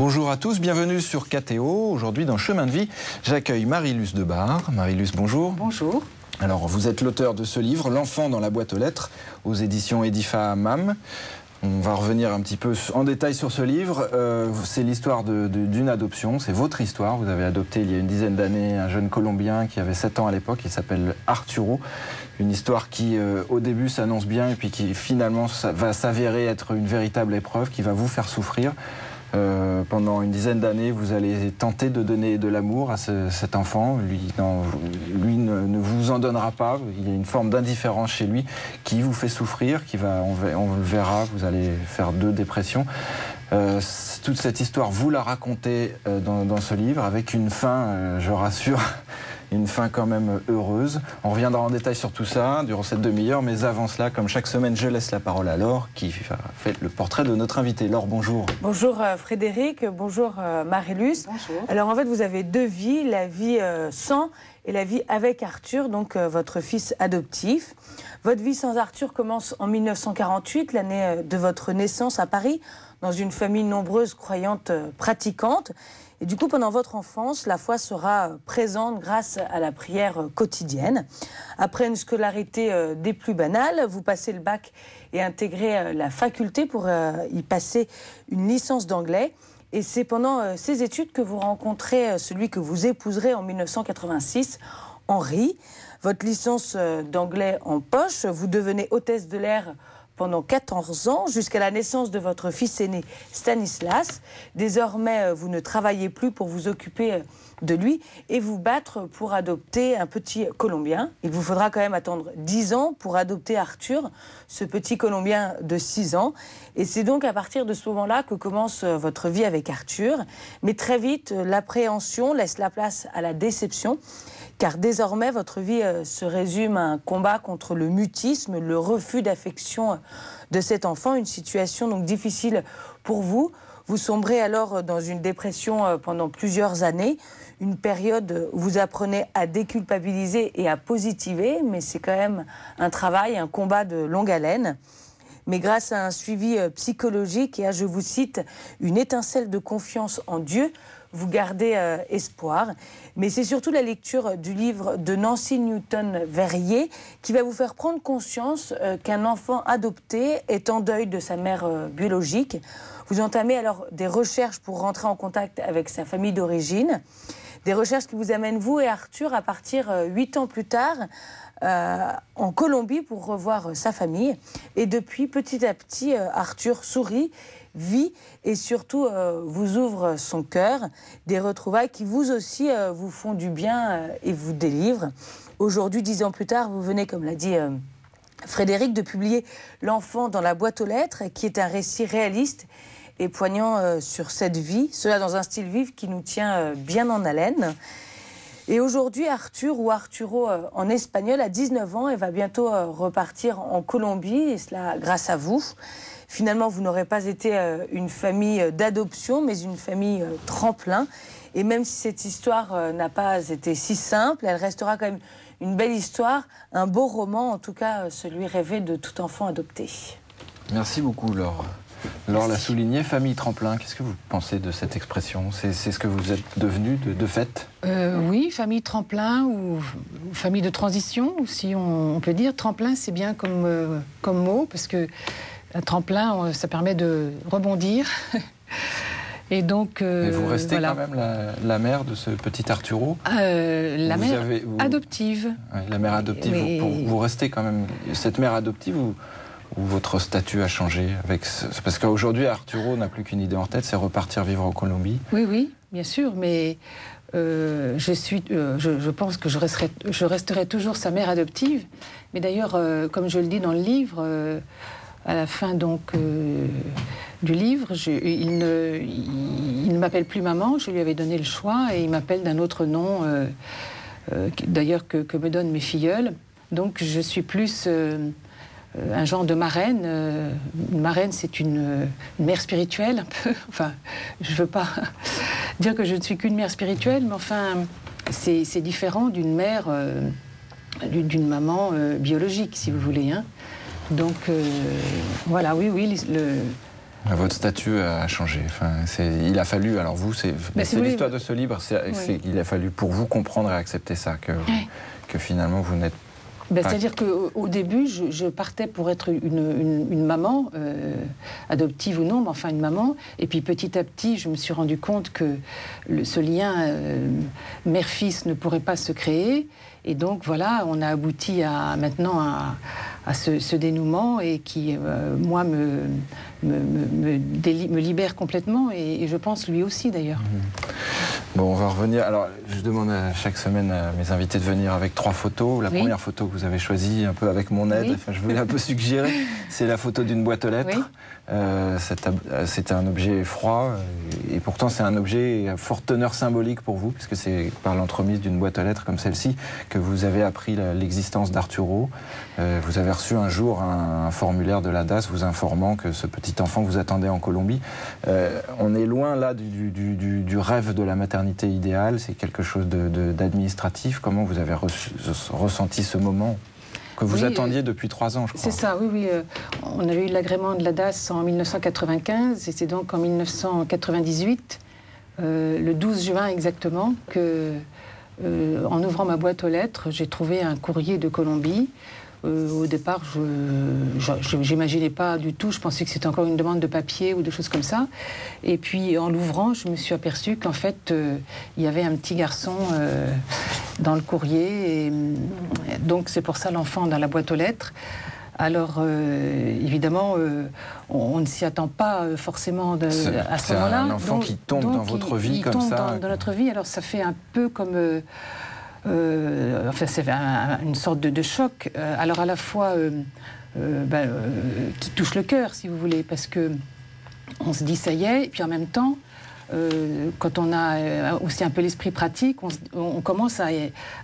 Bonjour à tous, bienvenue sur KTO. Aujourd'hui dans Chemin de vie, j'accueille Marie-Luce Debar. Marie-Luce, bonjour. Bonjour. Alors vous êtes l'auteur de ce livre, L'enfant dans la boîte aux lettres, aux éditions Edifa Hammam. On va revenir un petit peu en détail sur ce livre. C'est l'histoire d'une adoption, c'est votre histoire. Vous avez adopté il y a une dizaine d'années un jeune Colombien qui avait 7 ans à l'époque, il s'appelle Arturo. Une histoire qui au début s'annonce bien et puis qui finalement va s'avérer être une véritable épreuve qui va vous faire souffrir. Pendant une dizaine d'années, vous allez tenter de donner de l'amour à cet enfant. Lui ne vous en donnera pas. Il y a une forme d'indifférence chez lui qui vous fait souffrir, on le verra, vous allez faire 2 dépressions. Toute cette histoire, vous la racontez dans ce livre avec une fin, je rassure, une fin quand même heureuse. On reviendra en détail sur tout ça durant cette demi-heure, mais avant cela, comme chaque semaine, je laisse la parole à Laure qui fait le portrait de notre invité. Laure, bonjour. Bonjour Frédéric, bonjour Marie-Luce. Bonjour. Alors en fait, vous avez 2 vies, la vie sans et la vie avec Arthur, donc votre fils adoptif. Votre vie sans Arthur commence en 1948, l'année de votre naissance à Paris, dans une famille nombreuse, croyante, pratiquante. Et du coup, pendant votre enfance, la foi sera présente grâce à la prière quotidienne. Après une scolarité des plus banales, vous passez le bac et intégrez la faculté pour y passer une licence d'anglais. Et c'est pendant ces études que vous rencontrez celui que vous épouserez en 1986, Henri. Votre licence d'anglais en poche, vous devenez hôtesse de l'air pendant 14 ans, jusqu'à la naissance de votre fils aîné Stanislas. Désormais, vous ne travaillez plus pour vous occuper de lui et vous battre pour adopter un petit Colombien. Il vous faudra quand même attendre 10 ans pour adopter Arthur, ce petit Colombien de 6 ans. Et c'est donc à partir de ce moment-là que commence votre vie avec Arthur. Mais très vite, l'appréhension laisse la place à la déception. Car désormais, votre vie se résume à un combat contre le mutisme, le refus d'affection de cet enfant, une situation donc difficile pour vous. Vous sombrez alors dans une dépression pendant plusieurs années, une période où vous apprenez à déculpabiliser et à positiver, mais c'est quand même un travail, un combat de longue haleine. Mais grâce à un suivi psychologique et à, je vous cite, une étincelle de confiance en Dieu, vous gardez espoir. Mais c'est surtout la lecture du livre de Nancy Newton-Verrier qui va vous faire prendre conscience qu'un enfant adopté est en deuil de sa mère biologique. Vous entamez alors des recherches pour rentrer en contact avec sa famille d'origine. Des recherches qui vous amènent, vous et Arthur, à partir 8 ans plus tard, en Colombie pour revoir sa famille. Et depuis, petit à petit, Arthur sourit, vit et surtout vous ouvre son cœur. Des retrouvailles qui vous aussi vous font du bien et vous délivrent. Aujourd'hui, 10 ans plus tard, vous venez, comme l'a dit Frédéric, de publier L'enfant dans la boîte aux lettres, qui est un récit réaliste et poignant sur cette vie, cela dans un style vif qui nous tient bien en haleine. Et aujourd'hui, Arthur, ou Arturo en espagnol, a 19 ans et va bientôt repartir en Colombie, et cela grâce à vous. Finalement, vous n'aurez pas été une famille d'adoption, mais une famille tremplin. Et même si cette histoire n'a pas été si simple, elle restera quand même une belle histoire, un beau roman, en tout cas celui rêvé de tout enfant adopté. Merci beaucoup, Laure. Laure l'a souligné, famille tremplin. Qu'est-ce que vous pensez de cette expression? C'est ce que vous êtes devenu de fait? Oui, famille tremplin ou famille de transition, si on peut dire. Tremplin, c'est bien comme mot, parce que un tremplin, ça permet de rebondir. Et donc, mais vous restez voilà. Quand même la mère de ce petit Arturo? La mère adoptive. Oui, la mère adoptive. Mais... Vous restez quand même cette mère adoptive ou votre statut a changé parce qu'aujourd'hui, Arturo n'a plus qu'une idée en tête, c'est repartir vivre en Colombie. Oui, bien sûr, mais je pense que je resterai toujours sa mère adoptive. Mais d'ailleurs, comme je le dis dans le livre, à la fin donc du livre, il ne m'appelle plus maman, je lui avais donné le choix, et il m'appelle d'un autre nom, d'ailleurs que me donnent mes filleuls. Donc je suis plus... un genre de marraine. Une marraine, c'est une mère spirituelle, un peu. Enfin, je ne veux pas dire que je ne suis qu'une mère spirituelle, mais enfin, c'est différent d'une mère, d'une maman biologique, si vous voulez. Hein. Donc, voilà, oui, Votre statut a changé. Enfin, il a fallu, alors vous, c'est l'histoire de ce livre, il a fallu pour vous comprendre et accepter ça, que finalement vous n'êtes c'est-à-dire qu'au début, je partais pour être une maman, adoptive ou non, mais enfin une maman. Et puis petit à petit, je me suis rendu compte que ce lien mère-fils ne pourrait pas se créer. Et donc voilà, on a abouti maintenant à ce dénouement et qui, moi, me libère complètement et je pense lui aussi d'ailleurs. Bon, on va revenir. Alors, je demande chaque semaine à mes invités de venir avec 3 photos. La première photo que vous avez choisie, un peu avec mon aide, enfin, je voulais un peu suggérer, c'est la photo d'une boîte aux lettres. C'est un objet froid et pourtant c'est un objet à forte teneur symbolique pour vous, puisque c'est par l'entremise d'une boîte aux lettres comme celle-ci que vous avez appris l'existence d'Arturo. Vous avez reçu un jour un formulaire de la DAS vous informant que ce petit enfant vous attendait en Colombie. On est loin là du rêve de la maternité idéale, c'est quelque chose d'administratif. Comment vous avez ressenti ce moment que vous attendiez depuis 3 ans, je crois. C'est ça, oui. On avait eu l'agrément de la DAS en 1995 et c'est donc en 1998, le 12 juin exactement, que, en ouvrant ma boîte aux lettres, j'ai trouvé un courrier de Colombie. Au départ, je n'imaginais pas du tout, je pensais que c'était encore une demande de papier ou des choses comme ça. Et puis en l'ouvrant, je me suis aperçue qu'en fait, il y avait un petit garçon dans le courrier. Et donc c'est pour ça l'enfant dans la boîte aux lettres. Alors évidemment, on ne s'y attend pas forcément à ce moment-là. C'est un enfant qui tombe dans votre vie comme ça. Il tombe dans notre vie, alors ça fait un peu comme... enfin, c'est une sorte de choc. Alors à la fois qui touche le cœur, si vous voulez, parce que on se dit ça y est, et puis en même temps, quand on a aussi un peu l'esprit pratique, on commence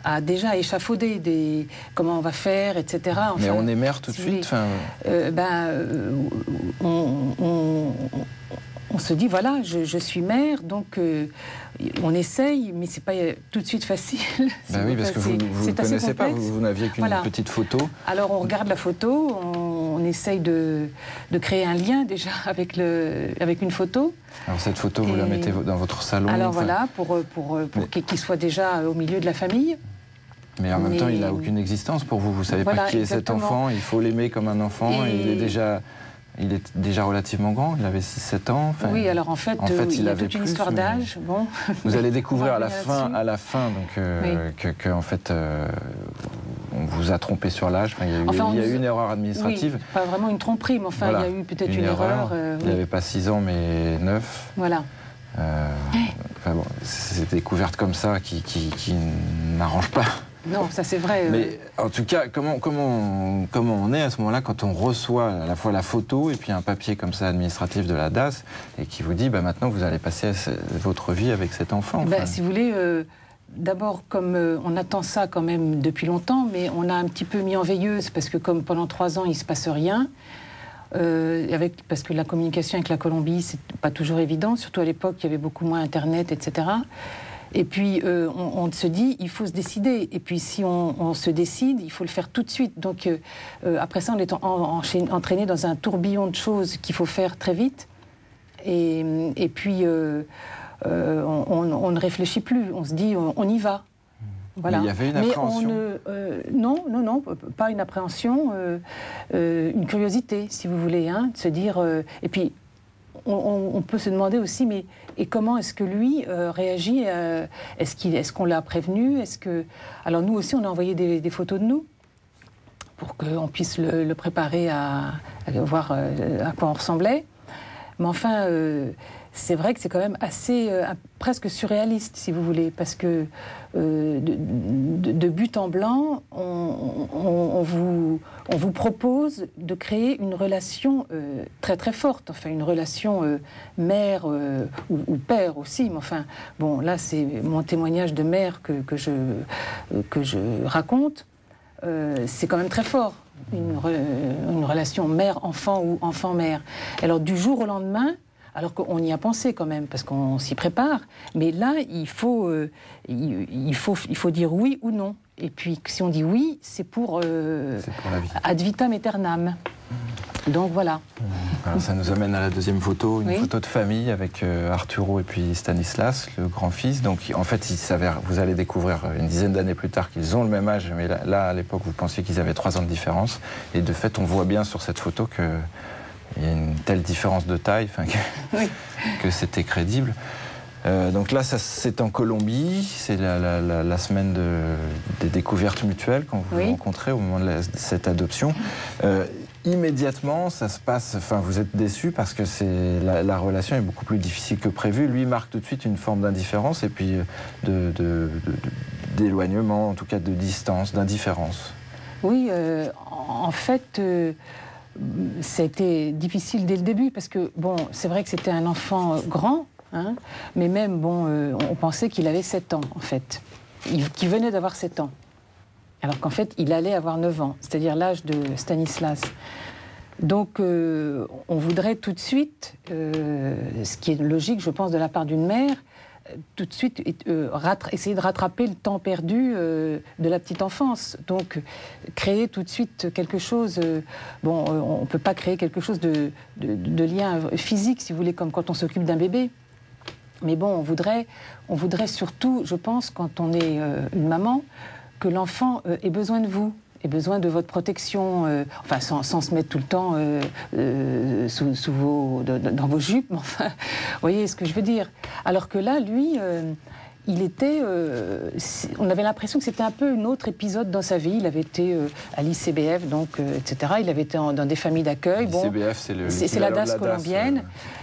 à déjà échafauder comment on va faire, etc. Enfin, mais on est mère tout de suite. On se dit, voilà, je suis mère, donc on essaye, mais c'est pas tout de suite facile. Oui, parce que vous ne connaissez pas, vous n'aviez qu'une petite photo. Alors on regarde la photo, on essaye de créer un lien déjà avec une photo. Alors cette photo, vous la mettez dans votre salon. Alors voilà, pour qu'il soit déjà au milieu de la famille. Mais en même temps, il n'a aucune existence pour vous. Vous ne savez pas qui est cet enfant, il faut l'aimer comme un enfant, et il est déjà relativement grand, il avait 6-7 ans. Enfin, oui, alors en fait il a toute une histoire d'âge. Bon. Vous allez découvrir à la fin donc, que en fait, on vous a trompé sur l'âge. Enfin, il y a eu une erreur administrative. Oui, pas vraiment une tromperie, mais enfin, il y a eu peut-être une erreur. Il n'avait pas 6 ans, mais 9. Voilà. Enfin, bon, c'est des découvertes comme ça qui n'arrangent pas. Non, ça c'est vrai. Mais en tout cas, comment on est à ce moment-là quand on reçoit à la fois la photo et puis un papier comme ça administratif de la DAS et qui vous dit maintenant vous allez passer votre vie avec cet enfant. Si vous voulez, d'abord comme on attend ça quand même depuis longtemps, mais on a un petit peu mis en veilleuse parce que comme pendant 3 ans il ne se passe rien. Parce que la communication avec la Colombie, c'est pas toujours évident, surtout à l'époque il y avait beaucoup moins Internet, etc. Et puis, on se dit, il faut se décider. Et puis, si on se décide, il faut le faire tout de suite. Donc, après ça, on est entraîné dans un tourbillon de choses qu'il faut faire très vite. Et puis, on ne réfléchit plus. On se dit, on y va. Voilà. Mais il y avait une appréhension. Non, pas une appréhension, une curiosité, si vous voulez, de se dire... et puis, on peut se demander aussi, mais et comment est-ce que lui réagit Est-ce qu'on l'a prévenu Alors nous aussi, on a envoyé des photos de nous pour qu'on puisse le préparer à voir à quoi on ressemblait. Mais enfin, c'est vrai que c'est quand même assez presque surréaliste, si vous voulez, parce que de but en blanc, on vous propose de créer une relation très très forte, enfin une relation mère ou père aussi. Mais enfin, bon, là c'est mon témoignage de mère que je raconte. C'est quand même très fort, une relation mère-enfant ou enfant-mère. Alors du jour au lendemain, alors qu'on y a pensé quand même, parce qu'on s'y prépare, mais là, il faut dire oui ou non. Et puis, si on dit oui, c'est pour ad vitam aeternam. Donc voilà. Alors, ça nous amène à la deuxième photo, une Oui. photo de famille avec Arturo et puis Stanislas, le grand-fils. Donc en fait, il s'avère, vous allez découvrir une dizaine d'années plus tard qu'ils ont le même âge, mais là à l'époque, vous pensiez qu'ils avaient 3 ans de différence. Et de fait, on voit bien sur cette photo qu'il y a une telle différence de taille que c'était crédible. Donc là, c'est en Colombie, c'est la semaine des découvertes mutuelles quand vous vous rencontrez au moment de cette adoption. Immédiatement, ça se passe, enfin vous êtes déçus parce que la relation est beaucoup plus difficile que prévu. Lui marque tout de suite une forme d'indifférence et puis d'éloignement, en tout cas de distance, d'indifférence. Oui, en fait, ça a été difficile dès le début parce que, bon, c'est vrai que c'était un enfant grand, hein, mais même, bon, on pensait qu'il avait 7 ans, en fait. Qu'il venait d'avoir 7 ans. Alors qu'en fait, il allait avoir 9 ans, c'est-à-dire l'âge de Stanislas. Donc, on voudrait tout de suite, ce qui est logique, je pense, de la part d'une mère, tout de suite essayer de rattraper le temps perdu de la petite enfance. Donc, créer tout de suite quelque chose... bon, on ne peut pas créer quelque chose de lien physique, si vous voulez, comme quand on s'occupe d'un bébé. Mais bon, on voudrait surtout, je pense, quand on est une maman, que l'enfant ait besoin de vous, ait besoin de votre protection, enfin sans se mettre tout le temps dans vos jupes, mais enfin, vous voyez ce que je veux dire. Alors que là, lui, il était... on avait l'impression que c'était un peu un autre épisode dans sa vie. Il avait été à l'ICBF, donc, etc. Il avait été dans des familles d'accueil. L'ICBF, bon, c'est la DAS colombienne.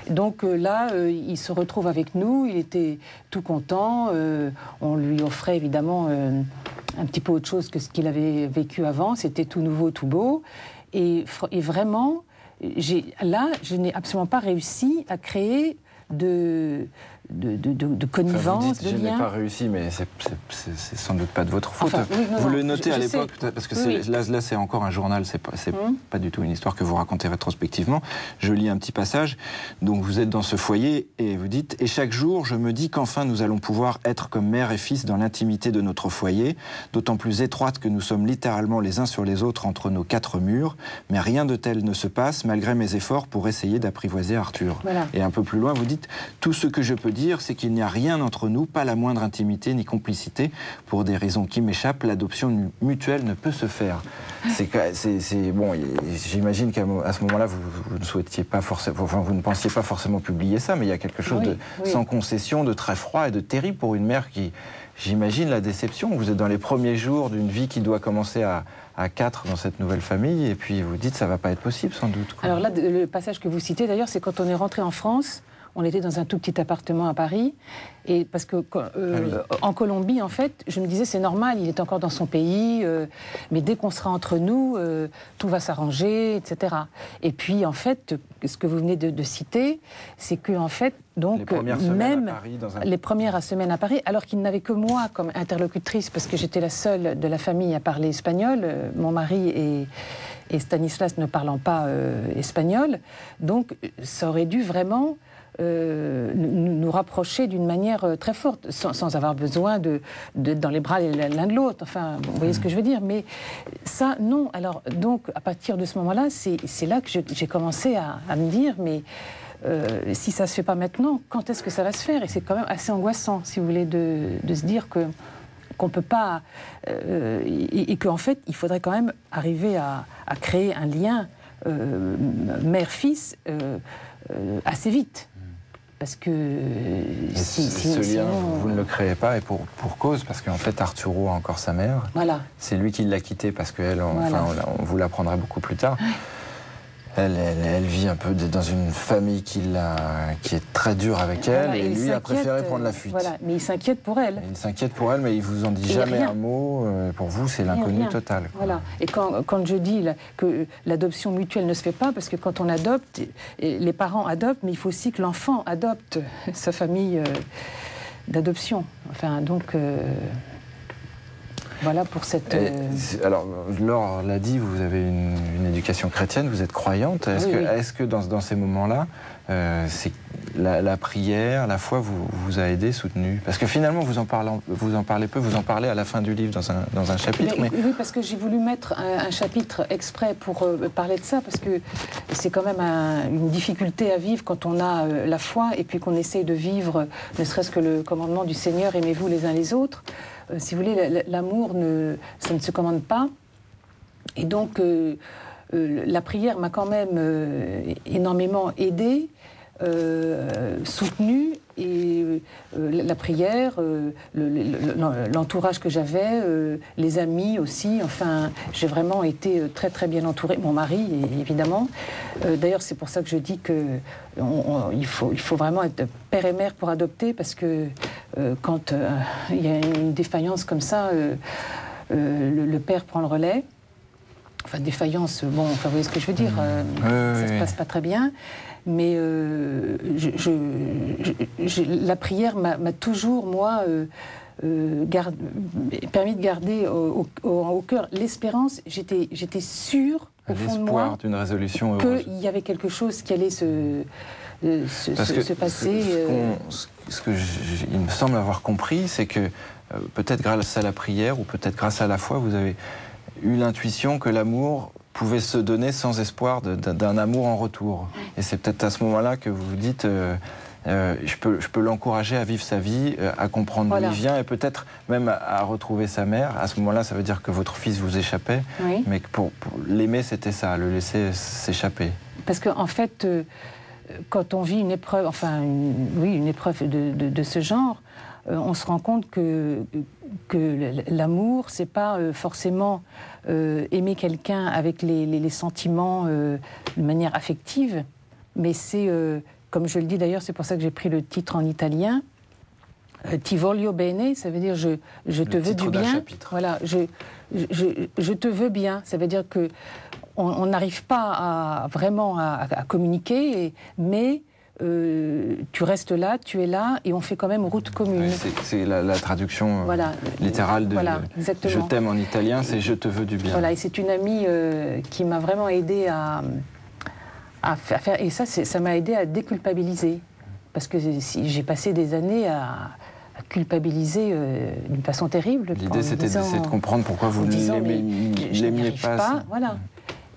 Donc là, il se retrouve avec nous. Il était tout content. On lui offrait évidemment un petit peu autre chose que ce qu'il avait vécu avant. C'était tout nouveau, tout beau. Et vraiment, je n'ai absolument pas réussi à créer de connivence, de lien. Je n'ai pas réussi, mais c'est sans doute pas de votre faute. Enfin, oui, vous le notez à l'époque, parce que oui. là c'est encore un journal, c'est pas du tout une histoire que vous racontez rétrospectivement. Je lis un petit passage. Donc vous êtes dans ce foyer et vous dites « Et chaque jour, je me dis qu'enfin nous allons pouvoir être comme mère et fils dans l'intimité de notre foyer, d'autant plus étroite que nous sommes littéralement les uns sur les autres entre nos 4 murs, mais rien de tel ne se passe malgré mes efforts pour essayer d'apprivoiser Arthur. Voilà. » Et un peu plus loin, vous dites « Tout ce que je peux dire, c'est qu'il n'y a rien entre nous, pas la moindre intimité ni complicité. Pour des raisons qui m'échappent, l'adoption mutuelle ne peut se faire. » Bon, j'imagine qu'à ce moment-là, vous ne souhaitiez pas forcément, enfin, vous ne pensiez pas forcément publier ça, mais il y a quelque chose sans concession, de très froid et de terrible pour une mère qui, j'imagine, la déception. Vous êtes dans les premiers jours d'une vie qui doit commencer à 4 dans cette nouvelle famille, et puis vous dites ça va pas être possible sans doute. Quoi. Alors là, le passage que vous citez d'ailleurs, c'est quand on est rentré en France. On était dans un tout petit appartement à Paris, et parce que en Colombie, en fait, je me disais c'est normal, il est encore dans son pays, mais dès qu'on sera entre nous, tout va s'arranger, etc. Et puis en fait, ce que vous venez de citer, c'est que en fait, donc même les premières semaines à Paris, alors qu'il n'avait que moi comme interlocutrice, parce que j'étais la seule de la famille à parler espagnol, mon mari et Stanislas ne parlant pas espagnol, donc ça aurait dû vraiment nous rapprocher d'une manière très forte, sans avoir besoin d'être dans les bras l'un de l'autre. Enfin, vous voyez ce que je veux dire. Mais ça, non. Alors, donc, à partir de ce moment-là, c'est là que j'ai commencé à me dire, mais si ça ne se fait pas maintenant, quand est-ce que ça va se faire? Et c'est quand même assez angoissant, si vous voulez, de se dire qu'on ne peut pas... et qu'en fait, il faudrait quand même arriver à créer un lien mère-fils assez vite. Parce que ce lien, vous ne le créez pas, et pour cause, parce qu'en fait, Arturo a encore sa mère. Voilà. C'est lui qui l'a quittée, parce qu'elle, enfin, on vous l'apprendra beaucoup plus tard. Elle vit un peu dans une famille qui est très dure avec elle, et lui a préféré prendre la fuite. Voilà, mais il s'inquiète pour elle. Il s'inquiète pour elle, mais il vous en dit jamais un mot. Pour vous, c'est l'inconnu total. Quoi. Voilà. Et quand je dis que l'adoption mutuelle ne se fait pas, parce que quand on adopte, les parents adoptent, mais il faut aussi que l'enfant adopte sa famille d'adoption. Enfin, donc... Voilà pour cette... Alors, Laure l'a dit, vous avez une éducation chrétienne, vous êtes croyante. Est-ce que dans ces moments-là, la prière, la foi vous a aidé, soutenu? Parce que finalement, vous en parlez peu, vous en parlez à la fin du livre dans un chapitre. Oui, parce que j'ai voulu mettre un chapitre exprès pour parler de ça, parce que c'est quand même une difficulté à vivre quand on a la foi et puis qu'on essaye de vivre, ne serait-ce que le commandement du Seigneur, aimez-vous les uns les autres. Si vous voulez, l'amour, ça ne se commande pas. Et donc, la prière m'a quand même énormément aidée, soutenue, et la prière, l'entourage que j'avais, les amis aussi, enfin, j'ai vraiment été très très bien entourée, mon mari évidemment. D'ailleurs, c'est pour ça que je dis qu'il faut vraiment être père et mère pour adopter, parce que quand il y a une défaillance comme ça, le père prend le relais. Enfin, défaillance, bon, enfin, vous voyez ce que je veux dire, ça se passe pas très bien. Mais la prière m'a toujours, moi, permis de garder au cœur l'espérance. J'étais sûre, au fond de moi, d'une résolution heureuse, qu'il y avait quelque chose qui allait se passer. Il me semble avoir compris, c'est que peut-être grâce à la prière ou peut-être grâce à la foi, vous avez eu l'intuition que l'amour pouvait se donner sans espoir d'un amour en retour. Et c'est peut-être à ce moment-là que vous vous dites je peux l'encourager à vivre sa vie, à comprendre d'où il vient et peut-être même à retrouver sa mère. À ce moment-là, ça veut dire que votre fils vous échappait, mais que pour l'aimer, c'était ça, le laisser s'échapper. Parce qu'en fait, quand on vit une épreuve, enfin, une épreuve de ce genre, on se rend compte que l'amour, c'est pas forcément aimer quelqu'un avec les sentiments de manière affective, mais c'est, comme je le dis d'ailleurs, c'est pour ça que j'ai pris le titre en italien, Ti voglio bene, ça veut dire je te veux du bien. Voilà, je te veux bien, ça veut dire que on n'arrive pas vraiment à communiquer, mais tu restes là, tu es là, et on fait quand même route commune. C'est la traduction littérale de je t'aime en italien, c'est je te veux du bien. Voilà, et c'est une amie qui m'a vraiment aidée à faire, et ça m'a aidée à déculpabiliser, parce que j'ai passé des années à culpabiliser d'une façon terrible. L'idée, c'était d'essayer de comprendre pourquoi vous ne l'aimiez pas. Voilà.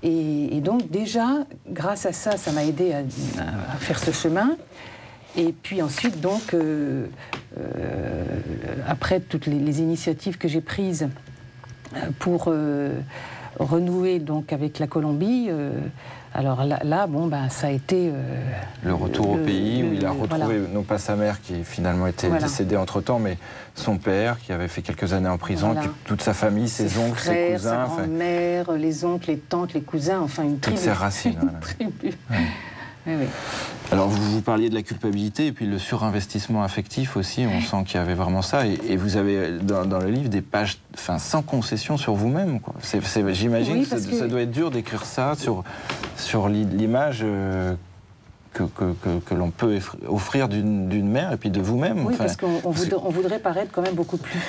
Et donc déjà, grâce à ça, ça m'a aidé à faire ce chemin. Et puis ensuite, donc, après toutes les initiatives que j'ai prises pour renouer donc avec la Colombie, alors là, bon, ben, ça a été... le retour au pays, où il a retrouvé, non pas sa mère qui finalement était décédée entre-temps, mais son père qui avait fait quelques années en prison, puis toute sa famille, ses oncles, frères, ses cousins... sa grand-mère, les oncles, les tantes, les cousins, enfin une tribu. Toutes ses racines. Oui. Alors vous parliez de la culpabilité et puis le surinvestissement affectif aussi, on sent qu'il y avait vraiment ça, et vous avez dans le livre des pages sans concession sur vous-même. J'imagine que ça doit être dur d'écrire ça sur l'image que l'on peut offrir d'une mère et puis de vous-même. Oui, parce qu'on voudrait paraître quand même beaucoup plus...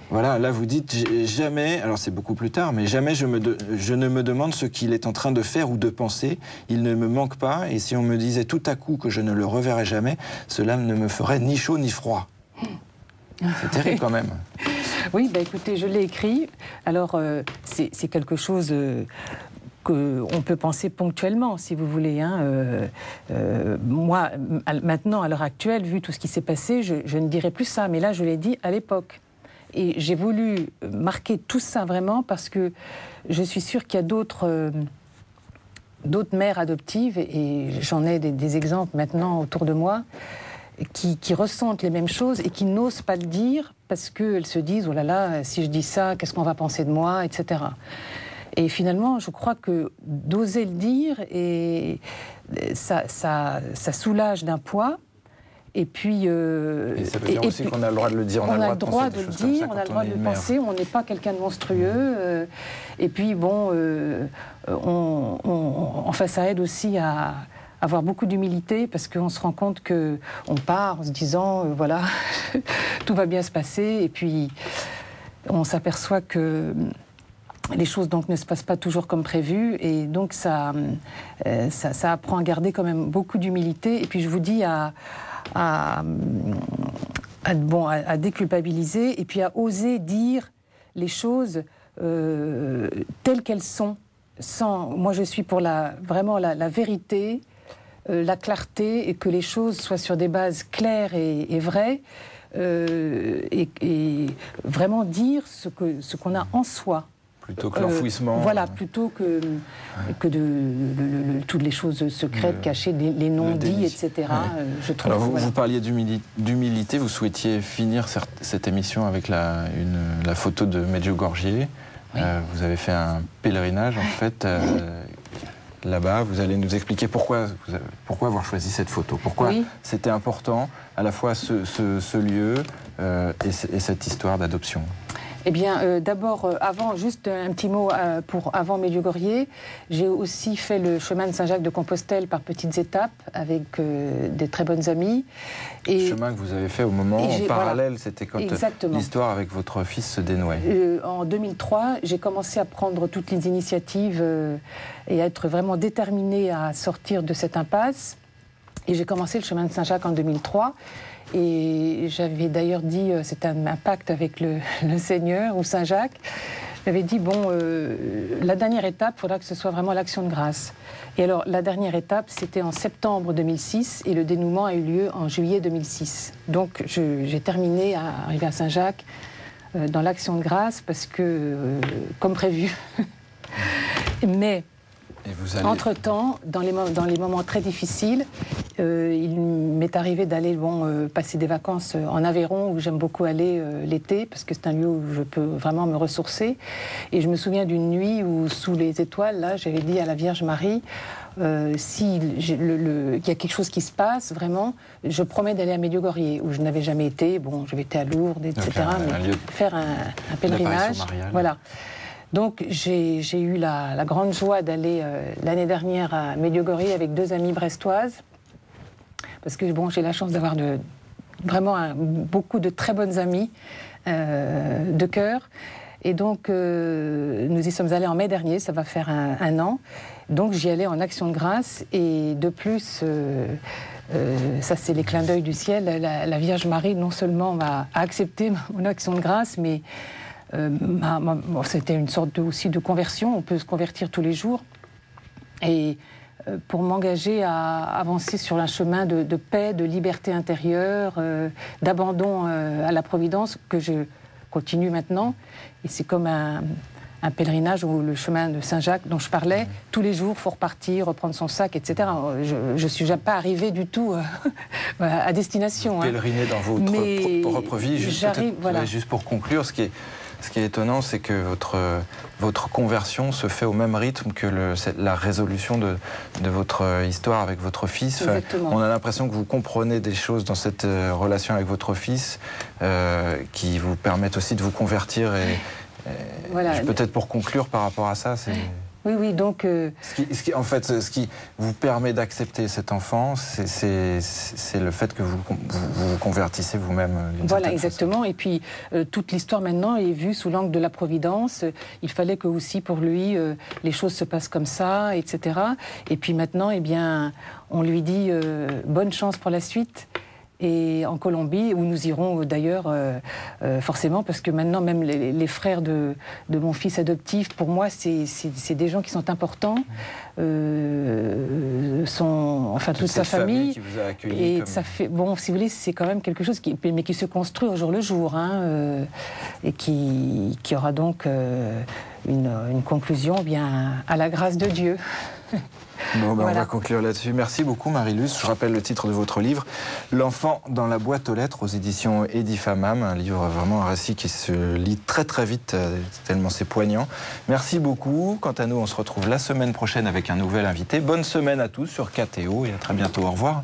Voilà, là vous dites jamais, alors c'est beaucoup plus tard, mais jamais je ne me demande ce qu'il est en train de faire ou de penser. Il ne me manque pas, et si on me disait tout à coup que je ne le reverrai jamais, cela ne me ferait ni chaud ni froid. C'est terrible quand même. Oui, bah écoutez, je l'ai écrit. Alors c'est quelque chose qu'on peut penser ponctuellement, si vous voulez. Moi, maintenant, à l'heure actuelle, vu tout ce qui s'est passé, je ne dirais plus ça, mais là, je l'ai dit à l'époque. Et j'ai voulu marquer tout ça vraiment parce que je suis sûre qu'il y a d'autres mères adoptives, et j'en ai des exemples maintenant autour de moi, qui ressentent les mêmes choses et qui n'osent pas le dire parce qu'elles se disent « oh là là, si je dis ça, qu'est-ce qu'on va penser de moi ?» etc. Et finalement, je crois que d'oser le dire, et ça soulage d'un poids. Et puis, et ça veut dire aussi qu'on a le droit de le dire, on a le droit de le dire, on a le droit de le penser, on n'est pas quelqu'un de monstrueux. Et puis, bon, enfin, ça aide aussi à avoir beaucoup d'humilité, parce qu'on se rend compte qu'on part en se disant, voilà, tout va bien se passer. Et puis on s'aperçoit que les choses donc ne se passent pas toujours comme prévu, et donc ça apprend à garder quand même beaucoup d'humilité. Et puis je vous dis à déculpabiliser, et puis à oser dire les choses telles qu'elles sont. Moi, je suis pour vraiment la vérité, la clarté, et que les choses soient sur des bases claires et vraies, et vraiment dire ce qu'on a en soi. Plutôt que l'enfouissement. Voilà, plutôt que toutes les choses secrètes, cachées, les non-dits, etc. Ouais. Je trouve. Alors vous parliez d'humilité, vous souhaitiez finir cette émission avec la photo de Medjugorje. Oui. Vous avez fait un pèlerinage, en fait, là-bas. Vous allez nous expliquer pourquoi avoir choisi cette photo. Pourquoi c'était important, à la fois ce lieu et cette histoire d'adoption. Eh bien, d'abord, juste un petit mot avant Medjugorje, j'ai aussi fait le chemin de Saint-Jacques de Compostelle par petites étapes avec des très bonnes amies. Et chemin que vous avez fait au moment en parallèle, c'était quand l'histoire avec votre fils se dénouait. En 2003, j'ai commencé à prendre toutes les initiatives et à être vraiment déterminée à sortir de cette impasse. Et j'ai commencé le chemin de Saint-Jacques en 2003. Et j'avais d'ailleurs dit, c'était un pacte avec le Seigneur ou Saint-Jacques, j'avais dit, la dernière étape, il faudra que ce soit vraiment l'action de grâce. Et alors, la dernière étape, c'était en septembre 2006, et le dénouement a eu lieu en juillet 2006. Donc, j'ai terminé à arriver à Saint-Jacques dans l'action de grâce, parce que, comme prévu. Mais... entre-temps, dans les moments très difficiles, il m'est arrivé d'aller passer des vacances en Aveyron, où j'aime beaucoup aller l'été, parce que c'est un lieu où je peux vraiment me ressourcer. Et je me souviens d'une nuit où, sous les étoiles, là, j'avais dit à la Vierge Marie, s'il y a quelque chose qui se passe, vraiment, je promets d'aller à Medjugorje, où je n'avais jamais été. Bon, j'avais été à Lourdes, etc., mais faire un pèlerinage. Voilà. Donc j'ai eu la grande joie d'aller l'année dernière à Medjugorje avec 2 amies brestoises, parce que j'ai la chance d'avoir vraiment beaucoup de très bonnes amies de cœur. Et donc nous y sommes allés en mai dernier, ça va faire un an. Donc j'y allais en action de grâce, et de plus, ça c'est les clins d'œil du ciel, la Vierge Marie non seulement m'a accepté mon action de grâce, mais c'était une sorte aussi de conversion. On peut se convertir tous les jours, et pour m'engager à avancer sur un chemin de paix, de liberté intérieure, d'abandon à la providence, que je continue maintenant. Et c'est comme un pèlerinage, ou le chemin de Saint-Jacques dont je parlais. Tous les jours, il faut repartir, reprendre son sac, etc. Je ne suis pas arrivée du tout à destination. Pèleriner dans votre propre vie. Juste pour conclure, ce qui est étonnant, c'est que votre conversion se fait au même rythme que la résolution de votre histoire avec votre fils. On a l'impression que vous comprenez des choses dans cette relation avec votre fils qui vous permettent aussi de vous convertir. Peut-être pour conclure par rapport à ça, c'est... Oui, donc... ce qui vous permet d'accepter cet enfant, c'est le fait que vous vous convertissez vous-même. Voilà, exactement. Façon. Et puis, toute l'histoire maintenant est vue sous l'angle de la providence. Il fallait que aussi, pour lui, les choses se passent comme ça, etc. Et puis maintenant, on lui dit bonne chance pour la suite. Et en Colombie, où nous irons d'ailleurs forcément, parce que maintenant même les frères de mon fils adoptif, pour moi, c'est des gens qui sont importants, toute sa famille. Qui vous a accueilli. Et ça fait, si vous voulez, c'est quand même quelque chose qui se construit au jour le jour, et qui aura donc une conclusion bien à la grâce de Dieu. On va conclure là-dessus. Merci beaucoup, Marie-Luce. Je rappelle le titre de votre livre, L'enfant dans la boîte aux lettres, aux éditions Edifa Mam. Un livre, vraiment un récit qui se lit très très vite, tellement c'est poignant. Merci beaucoup. Quant à nous, on se retrouve la semaine prochaine avec un nouvel invité. Bonne semaine à tous sur KTO, et à très bientôt. Au revoir.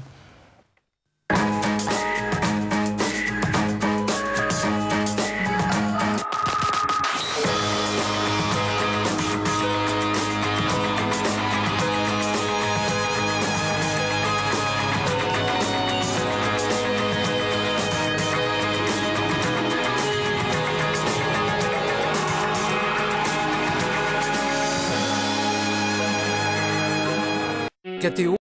KTO,